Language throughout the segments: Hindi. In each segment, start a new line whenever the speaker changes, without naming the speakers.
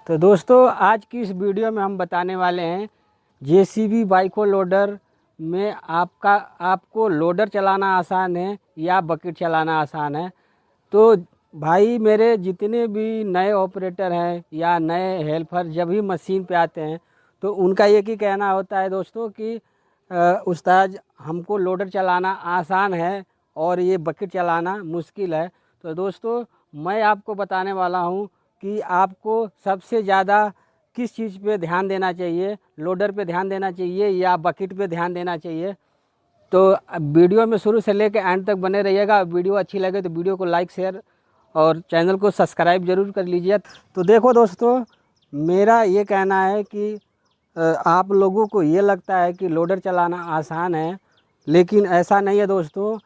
तो दोस्तों आज की इस वीडियो में हम बताने वाले हैं जेसीबी बाइको लोडर में आपको लोडर चलाना आसान है या बकेट चलाना आसान है। तो भाई मेरे जितने भी नए ऑपरेटर हैं या नए हेल्पर जब भी मशीन पे आते हैं तो उनका एक ही कहना होता है दोस्तों कि उस्ताद हमको लोडर चलाना आसान है और ये बकेट चलाना मुश्किल है। तो दोस्तों मैं आपको बताने वाला हूँ कि आपको सबसे ज़्यादा किस चीज़ पे ध्यान देना चाहिए, लोडर पे ध्यान देना चाहिए या बकेट पे ध्यान देना चाहिए। तो वीडियो में शुरू से लेकर एंड तक बने रहिएगा। वीडियो अच्छी लगे तो वीडियो को लाइक शेयर और चैनल को सब्सक्राइब जरूर कर लीजिए। तो देखो दोस्तों, मेरा ये कहना है कि आप लोगों को ये लगता है कि लोडर चलाना आसान है, लेकिन ऐसा नहीं है दोस्तों।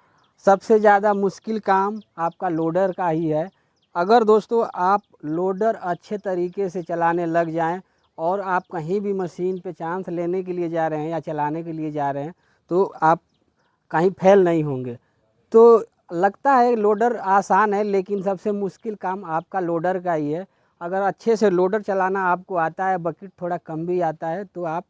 सबसे ज़्यादा मुश्किल काम आपका लोडर का ही है। अगर दोस्तों आप लोडर अच्छे तरीके से चलाने लग जाएं और आप कहीं भी मशीन पे चांस लेने के लिए जा रहे हैं या चलाने के लिए जा रहे हैं तो आप कहीं फेल नहीं होंगे। तो लगता है लोडर आसान है, लेकिन सबसे मुश्किल काम आपका लोडर का ही है। अगर अच्छे से लोडर चलाना आपको आता है, बकेट थोड़ा कम भी आता है, तो आप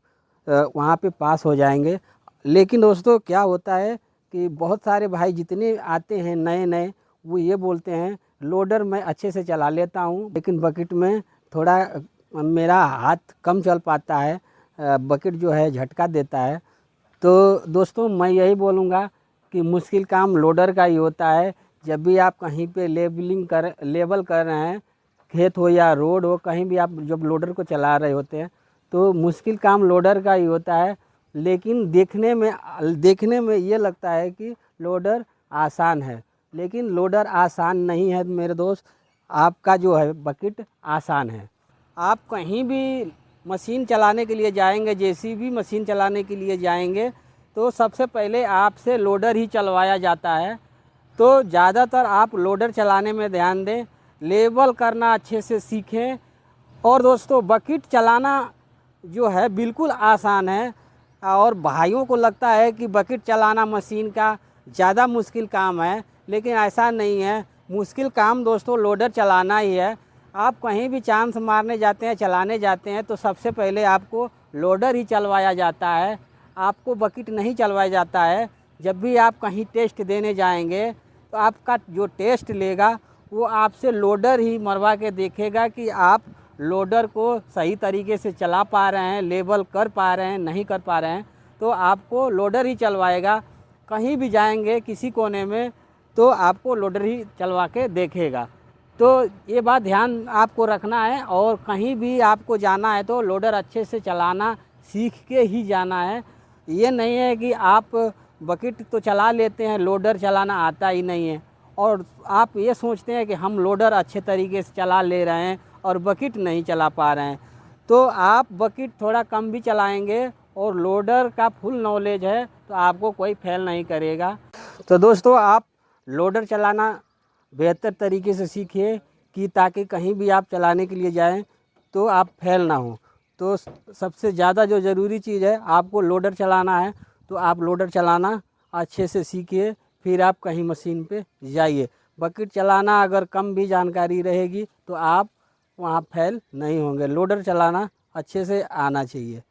वहाँ पे पास हो जाएंगे। लेकिन दोस्तों क्या होता है कि बहुत सारे भाई जितने आते हैं नए नए, वो ये बोलते हैं लोडर मैं अच्छे से चला लेता हूँ लेकिन बकेट में थोड़ा मेरा हाथ कम चल पाता है, बकेट जो है झटका देता है। तो दोस्तों मैं यही बोलूँगा कि मुश्किल काम लोडर का ही होता है। जब भी आप कहीं पे लेबल कर रहे हैं, खेत हो या रोड हो, कहीं भी आप जब लोडर को चला रहे होते हैं तो मुश्किल काम लोडर का ही होता है। लेकिन देखने में ये लगता है कि लोडर आसान है, लेकिन लोडर आसान नहीं है मेरे दोस्त। आपका जो है बकेट आसान है। आप कहीं भी मशीन चलाने के लिए जाएंगे, जेसीबी मशीन चलाने के लिए जाएंगे तो सबसे पहले आपसे लोडर ही चलवाया जाता है। तो ज़्यादातर आप लोडर चलाने में ध्यान दें, लेबल करना अच्छे से सीखें। और दोस्तों बकेट चलाना जो है बिल्कुल आसान है, और भाइयों को लगता है कि बकेट चलाना मशीन का ज़्यादा मुश्किल काम है, लेकिन ऐसा नहीं है। मुश्किल काम दोस्तों लोडर चलाना ही है। आप कहीं भी चांस मारने जाते हैं, चलाने जाते हैं, तो सबसे पहले आपको लोडर ही चलवाया जाता है, आपको बकेट नहीं चलवाया जाता है। जब भी आप कहीं टेस्ट देने जाएंगे तो आपका जो टेस्ट लेगा वो आपसे लोडर ही मरवा के देखेगा कि आप लोडर को सही तरीके से चला पा रहे हैं, लेबल कर पा रहे हैं, नहीं कर पा रहे हैं, तो आपको लोडर ही चलवाएगा। कहीं भी जाएंगे किसी कोने में तो आपको लोडर ही चलवा के देखेगा। तो ये बात ध्यान आपको रखना है, और कहीं भी आपको जाना है तो लोडर अच्छे से चलाना सीख के ही जाना है। ये नहीं है कि आप बकेट तो चला लेते हैं, लोडर चलाना आता ही नहीं है, और आप ये सोचते हैं कि हम लोडर अच्छे तरीके से चला ले रहे हैं और बकेट नहीं चला पा रहे हैं। तो आप बकेट थोड़ा कम भी चलाएंगे और लोडर का फुल नॉलेज है तो आपको कोई फेल नहीं करेगा। तो दोस्तों आप लोडर चलाना बेहतर तरीके से सीखिए कि ताकि कहीं भी आप चलाने के लिए जाएं तो आप फेल ना हो। तो सबसे ज़्यादा जो ज़रूरी चीज़ है, आपको लोडर चलाना है तो आप लोडर चलाना अच्छे से सीखिए, फिर आप कहीं मशीन पे जाइए। बकेट चलाना अगर कम भी जानकारी रहेगी तो आप वहाँ फेल नहीं होंगे। लोडर चलाना अच्छे से आना चाहिए।